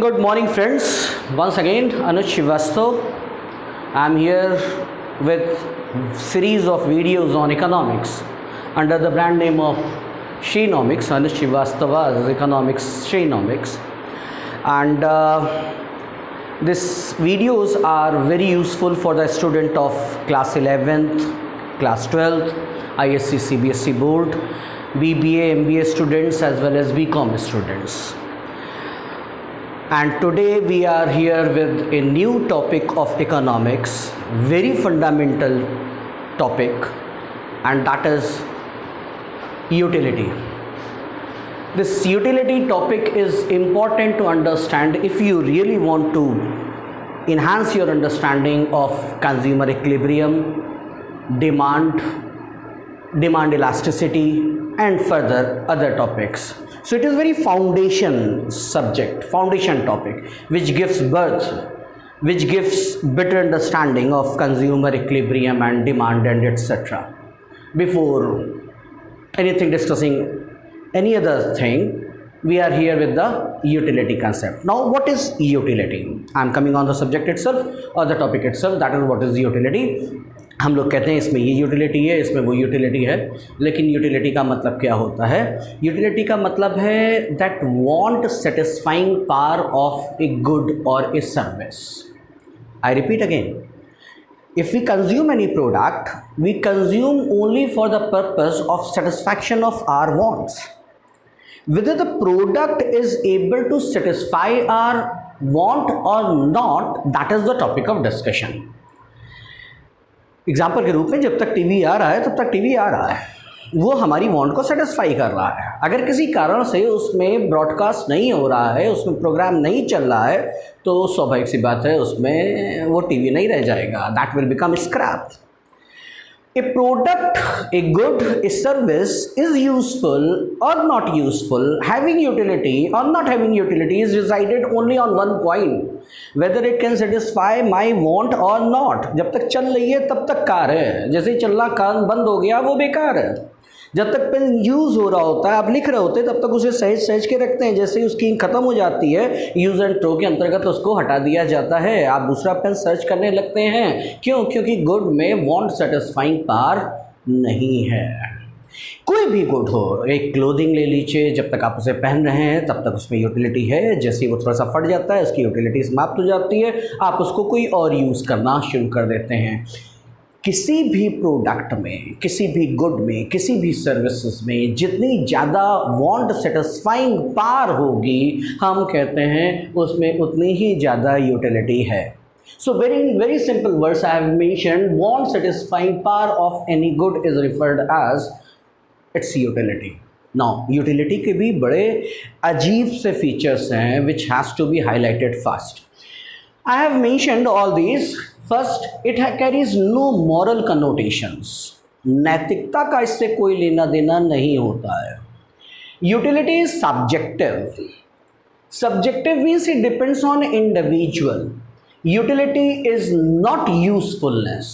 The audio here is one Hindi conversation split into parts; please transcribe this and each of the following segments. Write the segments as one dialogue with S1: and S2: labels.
S1: Good morning, friends. Once again, Anuj Srivastav. I'm here with series of videos on economics under the brand name of Shreenomics. Anuj Srivastava's Economics Shreenomics, and these videos are very useful for the student of class 11th, class 12th, ISC CBSE board, BBA MBA students as well as BCom students. And today we are here with a new topic of economics, very fundamental topic, and that is utility. This utility topic is important to understand if you really want to enhance your understanding of consumer equilibrium, demand elasticity, and further other topics. So it is very foundation topic, which gives better understanding of consumer equilibrium and demand and etc. Before anything discussing any other thing, we are here with the utility concept. Now, what is utility? I am coming on the subject itself or the topic itself, that is what is utility. हम लोग कहते हैं इसमें ये यूटिलिटी है, इसमें वो यूटिलिटी है, लेकिन यूटिलिटी का मतलब क्या होता है? यूटिलिटी का मतलब है that want satisfying power of a good और a service. I repeat again, if we consume any product, we consume only for the purpose of satisfaction of our wants. Whether the product is able to satisfy our want or not, that is the topic of discussion. Example के रूप में जब तक टीवी आ रहा है तब तक टीवी आ रहा है, वो हमारी वांट को सेटिस्फाई कर रहा है. अगर किसी कारण से उसमें ब्रॉडकास्ट नहीं हो रहा है, उसमें प्रोग्राम नहीं चल रहा है, तो स्वाभाविक सी बात है उसमें वो टीवी नहीं रह जाएगा. That will become scrap. A product, a good, a service is useful or not useful, having utility or not having utility is decided only on one point, whether it can satisfy my want or not. जब तक चल रही है तब तक कार है, जैसे ही चलना कार बंद हो गया वो बेकार है. जब तक पेन यूज़ हो रहा होता है, आप लिख रहे होते हैं, तब तक उसे सहज के रखते हैं. जैसे ही उसकी इंक ख़त्म हो जाती है, यूज़ एंड थ्रो के अंतर्गत उसको हटा दिया जाता है. आप दूसरा पेन सर्च करने लगते हैं. क्यों? क्योंकि गुड में वांट सेटिस्फाइंग पावर नहीं है. कोई भी गुड हो, एक क्लोथिंग ले लीजिए, जब तक आप उसे पहन रहे हैं तब तक उसमें यूटिलिटी है. जैसे ही वो थोड़ा सा फट जाता है, उसकी यूटिलिटी समाप्त हो जाती है, आप उसको कोई और यूज़ करना शुरू कर देते हैं. किसी भी प्रोडक्ट में, किसी भी गुड में, किसी भी सर्विसेज में जितनी ज़्यादा वांट सेटिस्फाइंग पावर होगी, हम कहते हैं उसमें उतनी ही ज़्यादा यूटिलिटी है. So very simple words I have mentioned, want satisfying power of any good is referred as its utility. Now utility के भी बड़े अजीब से फीचर्स हैं which has to be highlighted first. I have mentioned all these. First, it carries no moral connotations. नैतिकता का इससे कोई लेना देना नहीं होता है. Utility is subjective. Subjective means it depends on individual. Utility is not usefulness.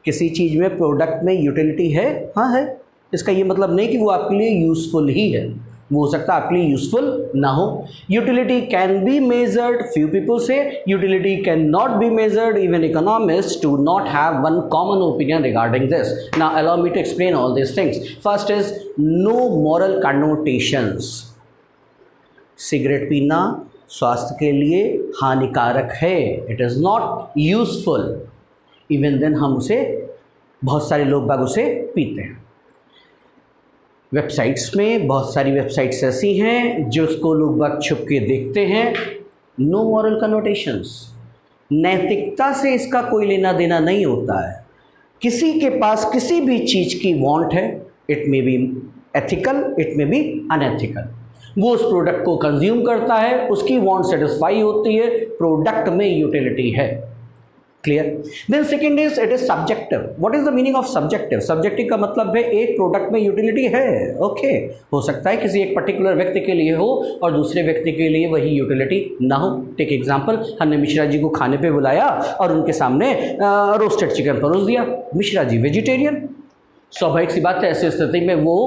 S1: किसी चीज़ में, प्रोडक्ट में यूटिलिटी है, हाँ है. इसका ये मतलब नहीं कि वो आपके लिए यूज़फुल ही है. वो हो सकता है आपके लिए यूज़फुल ना हो. Utility can be measured. Few people से utility can not be measured. Even economist do not have one common opinion regarding this. Now allow me to explain all this things. First is no moral connotations. Cigarette पीना स्वास्थ्य के लिए हानिकारक है. It is not useful. Even then हम उसे, बहुत सारे लोग बाग उसे पीते हैं. वेबसाइट्स में बहुत सारी वेबसाइट्स ऐसी हैं जो उसको लोग बाग छुप के देखते हैं. No moral connotations. नैतिकता से इसका कोई लेना देना नहीं होता है. किसी के पास किसी भी चीज़ की वांट है, it may be ethical, it may be unethical. वो उस प्रोडक्ट को कंज्यूम करता है, उसकी वांट सेटिस्फाई होती है, प्रोडक्ट में यूटिलिटी है. Clear? Then second is it is subjective. What is the meaning of subjective? Subjective का मतलब है एक प्रोडक्ट में यूटिलिटी है. ओके, हो सकता है किसी एक पर्टिकुलर व्यक्ति के लिए हो और दूसरे व्यक्ति के लिए वही यूटिलिटी ना हो. टेक एग्जांपल, हमने मिश्रा जी को खाने पे बुलाया और उनके सामने रोस्टेड चिकन परोस दिया. मिश्रा जी वेजिटेरियन, स्वाभाविक सी बात है ऐसी स्थिति में वो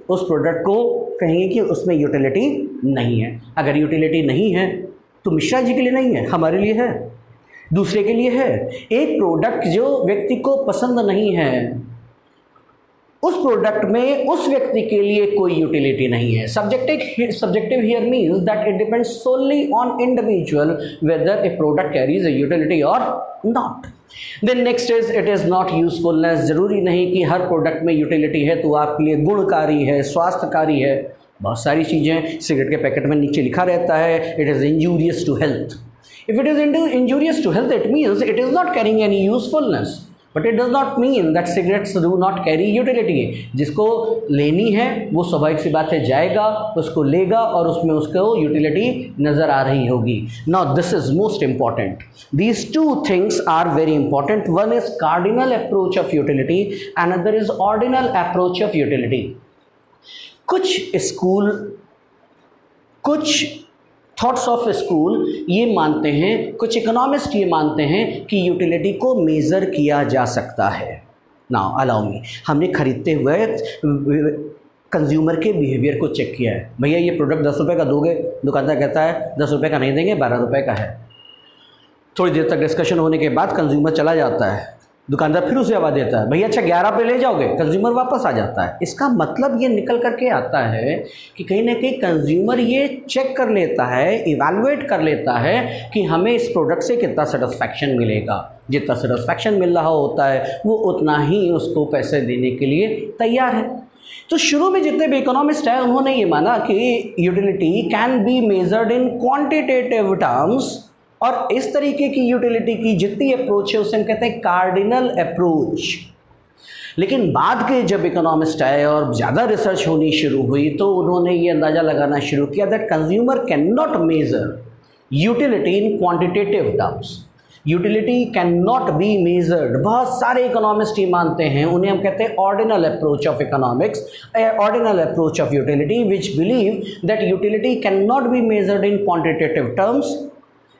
S1: उस प्रोडक्ट को कहेंगे कि उसमें यूटिलिटी नहीं है. अगर यूटिलिटी नहीं है तो मिश्रा जी के लिए नहीं है, हमारे लिए है, दूसरे के लिए है। एक प्रोडक्ट जो व्यक्ति को पसंद नहीं है, उस प्रोडक्ट में उस व्यक्ति के लिए कोई यूटिलिटी नहीं है। Subjective here means that it depends solely on individual whether a product carries a utility और not. Then next is it is not usefulness. जरूरी नहीं कि हर प्रोडक्ट में यूटिलिटी है तो आपके लिए गुणकारी है, स्वास्थ्यकारी है। बहुत सारी चीज़ें सिगरेट के पैकेट में नीचे लिखा रहता है it is injurious to health. If it is injurious to health it means it is not carrying any usefulness, but it does not mean that cigarettes do not carry utility. जिसको लेनी है वो स्वाभाविक सी बात है जाएगा, उसको लेगा और उसमें उसको यूटिलिटी नज़र आ रही होगी। Now this is most important, these two things are very important. One is cardinal approach of utility, another is ordinal approach of utility. कुछ थॉट्स ऑफ स्कूल ये मानते हैं, कुछ इकोनॉमिस्ट ये मानते हैं कि यूटिलिटी को मेज़र किया जा सकता है। नाउ अलाउ मी, हमने खरीदते हुए कंज्यूमर के बिहेवियर को चेक किया है। भैया ये प्रोडक्ट 10 रुपये का दोगे? दुकानदार कहता है 10 रुपये का नहीं देंगे, 12 रुपये का है। थोड़ी देर तक डिस्कशन होने के बाद कंज्यूमर चला जाता है, दुकानदार फिर उसे आवाज़ देता है भैया अच्छा 11 पे ले जाओगे, कंज्यूमर वापस आ जाता है। इसका मतलब ये निकल करके आता है कि कहीं ना कहीं कंज्यूमर ये चेक कर लेता है, इवैल्यूएट कर लेता है कि हमें इस प्रोडक्ट से कितना सेटिस्फैक्शन मिलेगा। जितना सेटिस्फैक्शन मिल रहा होता है वो उतना ही उसको पैसे देने के लिए तैयार है। तो शुरू में जितने भी इकोनॉमिस्ट हैं उन्होंने ये माना कि utility can be measured in quantitative terms, और इस तरीके की यूटिलिटी की जितनी अप्रोच है उसे हम कहते हैं कार्डिनल अप्रोच। लेकिन बाद के जब इकोनॉमिस्ट आए और ज़्यादा रिसर्च होनी शुरू हुई तो उन्होंने ये अंदाज़ा लगाना शुरू किया that consumer can not measure utility in quantitative terms. Utility can not be measured. बहुत सारे इकोनॉमिस्ट ही मानते हैं, उन्हें हम कहते हैं ordinal approach of economics, ordinal approach of utility, which believe that utility can not be measured in quantitative terms.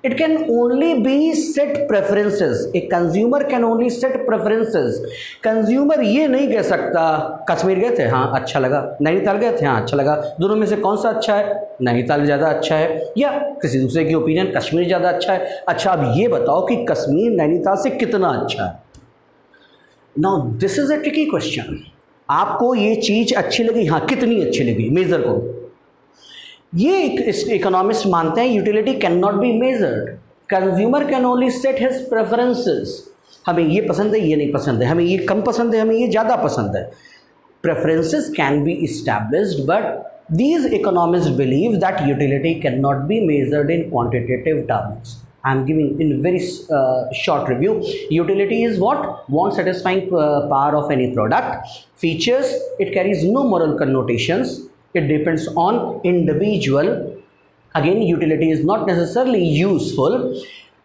S1: It can only be set preferences. A consumer can only set preferences. Consumer ये नहीं कह सकता कश्मीर गए थे हाँ अच्छा लगा, नैनीताल गए थे हाँ अच्छा लगा, दोनों में से कौन सा अच्छा है? नैनीताल ज़्यादा अच्छा है, या किसी दूसरे की ओपिनियन कश्मीर ज़्यादा अच्छा है। अच्छा अब ये बताओ कि कश्मीर नैनीताल से कितना अच्छा है? Now this is a tricky question. आपको ये चीज़ अच्छी लगी? हाँ कितनी अच्छी लगी, मेज़र करो। ये इकोनॉमिस्ट मानते हैं utility can not be measured, consumer can only set his preferences. हमें ये पसंद है, ये नहीं पसंद है, हमें ये कम पसंद है, हमें ये ज़्यादा पसंद है। Preferences can be established, but these economist believe that utility can not be measured in quantitative terms. I am giving in very short review. Utility is what? Want satisfying power of any product. Features, it carries no moral connotations. It depends on individual. Again, utility is not necessarily useful.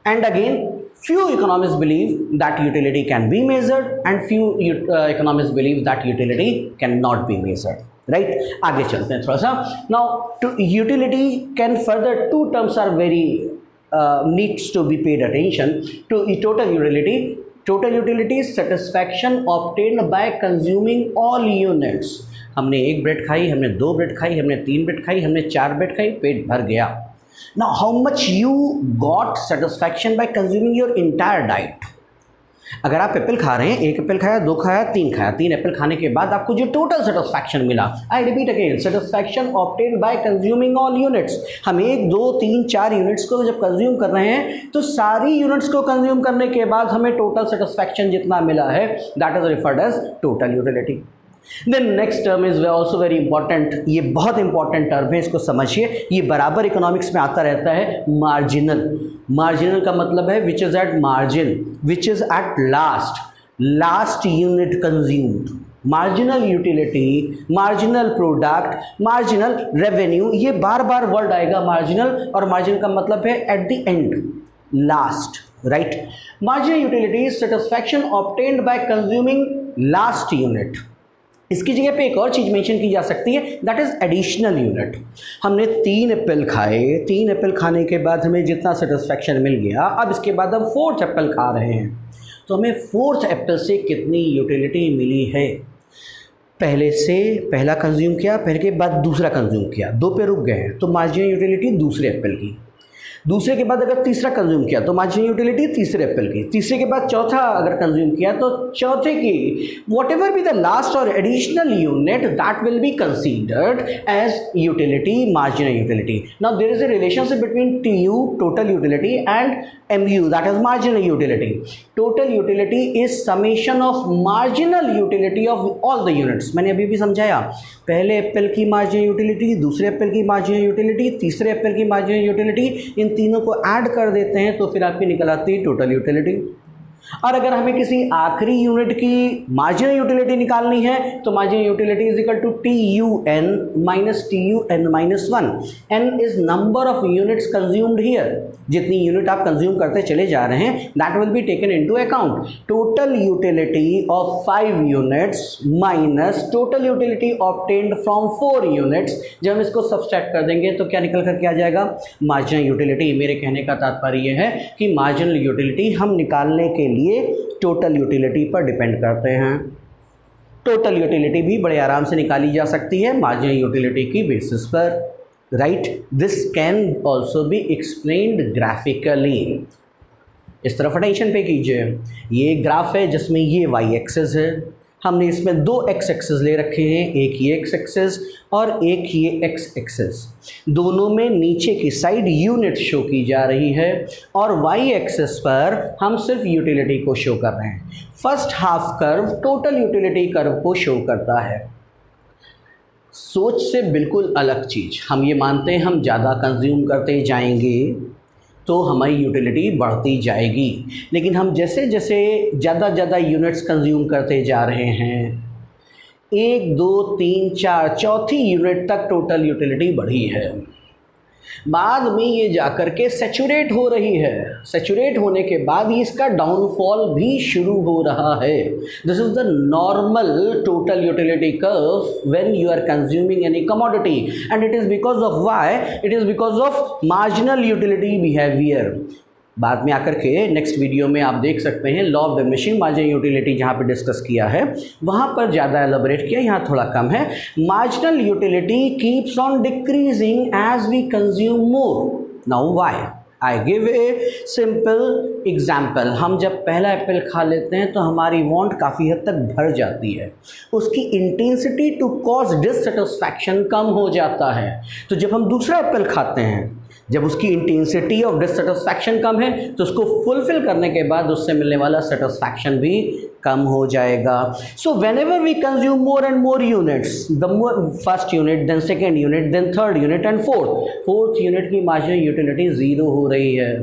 S1: And again, few economists believe that utility can be measured, and few economists believe that utility cannot be measured. Right? आगे चलते हैं थोड़ा सा. Now, to utility can further, two terms are very needs to be paid attention to. Total utility. Total utility is satisfaction obtained by consuming all units. हमने 1 ब्रेड खाई, हमने 2 ब्रेड खाई, हमने 3 ब्रेड खाई, हमने 4 ब्रेड खाई, पेट भर गया. Now how much you got satisfaction bye consuming your entire diet. अगर आप एप्पल खा रहे हैं, 1 एप्पल खाया, 2 खाया, 3 खाया, 3 एप्पल खाने के बाद आपको जो टोटल सेटिस्फैक्शन मिला, आई repeat again, satisfaction obtained by consuming all units. हम 1, 2, 3, 4 यूनिट्स को जब कंज्यूम कर रहे हैं तो सारी यूनिट्स को कंज्यूम करने के बाद हमें टोटल सेटिस्फैक्शन जितना मिला है that is referred as total utility. Then next term is also very important. ये बहुत इंपॉर्टेंट टर्म है, इसको समझिए. ये बराबर इकोनॉमिक्स में आता रहता है. मार्जिनल. मार्जिनल का मतलब है which is at margin, which is at last unit consumed. Marginal utility, marginal product, marginal revenue, ये बार बार वर्ड आएगा मार्जिनल, और मार्जिन का मतलब है at the end, last. Right. Marginal utility is satisfaction obtained by consuming last unit. इसकी जगह पे एक और चीज़ मेंशन की जा सकती है, दैट इज़ एडिशनल यूनिट. हमने 3 एप्पल खाए, 3 एप्पल खाने के बाद हमें जितना सेटिस्फैक्शन मिल गया, अब इसके बाद हम 4th एप्पल खा रहे हैं तो हमें 4th एप्पल से कितनी यूटिलिटी मिली है. पहले से पहला कंज्यूम किया, पहले के बाद दूसरा कंज्यूम किया, 2 पे रुक गए हैं तो मार्जिनल यूटिलिटी दूसरे एप्पल की. दूसरे के बाद अगर तीसरा कंज्यूम किया तो मार्जिनल यूटिलिटी तीसरे एप्पल की, तीसरे के बाद चौथा अगर कंज्यूम किया तो चौथे की, whatever be the last और additional unit that will be considered as utility, marginal utility. Now there is a relationship between TU total utility and MU that is marginal utility. Total utility is summation of marginal utility of all the units. मैंने अभी भी समझाया, पहले एप्पल की मार्जिनल यूटिलिटी, दूसरे एप्पल की मार्जिनल यूटिलिटी, तीसरे एप्पल की मार्जिनल यूटिलिटी, इन तीनों को ऐड कर देते हैं तो फिर आपकी निकल आती है टोटल यूटिलिटी. और अगर हमें किसी आखिरी यूनिट की मार्जिनल यूटिलिटी निकालनी है तो marginal utility is equal to TUN minus TUN minus 1. N is number of units consumed here. जितनी यूनिट आप कंज्यूम करते चले जा रहे हैं that will be taken into account. Total utility of 5 units minus total utility obtained from 4 units. जब हम इसको सब्सट्रैक्ट कर देंगे तो क्या निकल करके आ जाएगा? Marginal utility. मेरे कहने का तात्पर्य है कि मार्जिनल यूटिलिटी हम निकालने के लिए टोटल यूटिलिटी पर डिपेंड करते हैं. टोटल यूटिलिटी भी बड़े आराम से निकाली जा सकती है मार्जिनल यूटिलिटी की बेसिस पर, right. This can also be explained graphically. इस तरफ अटेंशन पे कीजिए. ये ग्राफ है जिसमें ये y एक्सिस है. हमने इसमें 2 x एक्सिस ले रखे हैं, एक ये x एक्सिस और एक ये x एक्सिस. दोनों में नीचे की साइड यूनिट शो की जा रही है और y एक्सिस पर हम सिर्फ यूटिलिटी को शो कर रहे हैं. First half curve total utility curve को शो करता है. सोच से बिल्कुल अलग चीज़. हम ये मानते हैं हम ज़्यादा कंज्यूम करते जाएंगे तो हमारी यूटिलिटी बढ़ती जाएगी, लेकिन हम जैसे जैसे ज़्यादा यूनिट्स कंज्यूम करते जा रहे हैं, 1 2 3 4 चौथी यूनिट तक टोटल यूटिलिटी बढ़ी है. बाद में ये जाकर के सैचुरेट हो रही है. सैचुरेट होने के बाद इसका डाउनफॉल भी शुरू हो रहा है. This is the normal total utility curve when you are consuming any commodity and it is because of why? It is because of marginal utility behaviour. बाद में आकर के नेक्स्ट वीडियो में आप देख सकते हैं law of diminishing marginal utility जहाँ पे डिस्कस किया है, वहाँ पर ज़्यादा एलोबरेट किया, यहाँ थोड़ा कम है. Marginal utility keeps on decreasing as we consume more. Now why? I give a simple example. हम जब पहला एप्पल खा लेते हैं तो हमारी वांट काफ़ी हद तक भर जाती है. उसकी इंटेंसिटी टू कॉज डिससेटिस्फैक्शन कम हो जाता है. तो जब हम दूसरा एप्पल खाते हैं, जब उसकी इंटेंसिटी ऑफ डिससेटिस्फैक्शन कम है तो उसको फुलफिल करने के बाद उससे मिलने वाला सेटिस्फैक्शन भी कम हो जाएगा. So whenever we consume more and more units, the more first unit, then second unit, then third unit and fourth unit की मार्जिनल यूटिलिटी 0 हो रही है.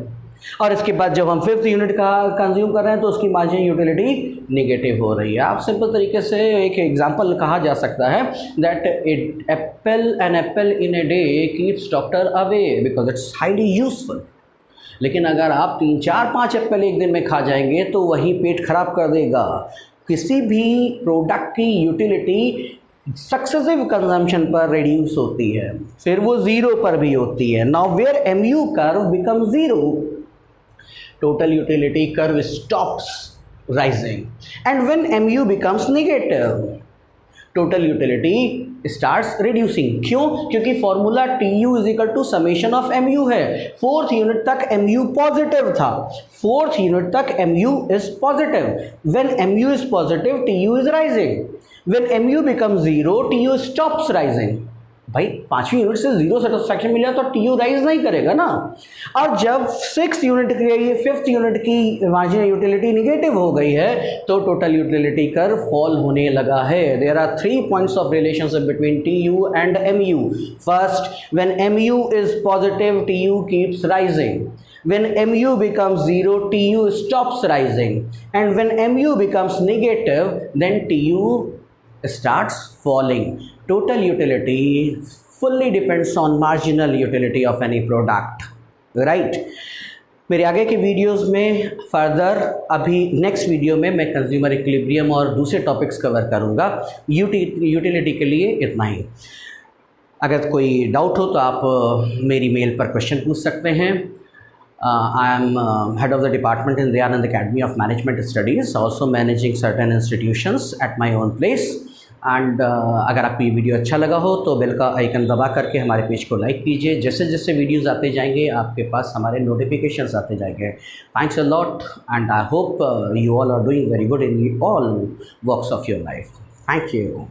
S1: और इसके बाद जब हम 5th यूनिट का कंज्यूम कर रहे हैं तो उसकी मार्जिनल यूटिलिटी नेगेटिव हो रही है. आप सिंपल तरीके से एक एग्जांपल कहा जा सकता है that an apple in a day keeps doctor away because it's highly useful. लेकिन अगर आप 3 4 5 एप्पल एक दिन में खा जाएंगे तो वही पेट खराब कर देगा. किसी भी प्रोडक्ट की यूटिलिटी सक्सेसिव कंजम्पशन पर रिड्यूस होती है, फिर वो 0 पर भी होती है. Now where MU curve become 0, total utility curve stops rising, and when MU becomes negative, total utility starts reducing. क्यों? क्योंकि formula TU is equal to summation of MU है. 4th यूनिट तक MU पॉजिटिव था, 4th यूनिट तक MU is positive. when MU is positive, TU is rising. when MU becomes 0, TU stops rising. भाई 5वीं यूनिट से 0 सेटिस्फैक्शन मिला तो TU राइज नहीं करेगा ना. और जब 6th यूनिट की 5th यूनिट की मार्जिनल यूटिलिटी निगेटिव हो गई है तो टोटल यूटिलिटी कर्व फॉल होने लगा है. There are 3 points of relationship between TU and MU. First, when MU is positive TU keeps rising. when MU becomes 0, TU stops rising, and when MU becomes negative, then TU starts falling. Total utility fully depends on marginal utility of any product, right? मेरे आगे के वीडियोस में फर्दर अभी नेक्स्ट वीडियो में मैं कंज्यूमर इक्विलिब्रियम और दूसरे टॉपिक्स कवर करूँगा. यूटिलिटी के लिए इतना ही. अगर कोई डाउट हो तो आप मेरी मेल पर क्वेश्चन पूछ सकते हैं. I am head of the department in Dayanand Academy of Management Studies, also managing certain institutions at my own place. And अगर आपको ये वीडियो अच्छा लगा हो तो बेल का आइकन दबा करके हमारे पेज को लाइक कीजिए। जैसे जैसे वीडियोस आते जाएंगे आपके पास हमारे नोटिफिकेशंस आते जाएंगे। Thanks a lot and I hope you all are doing very good in all works of your life. Thank you.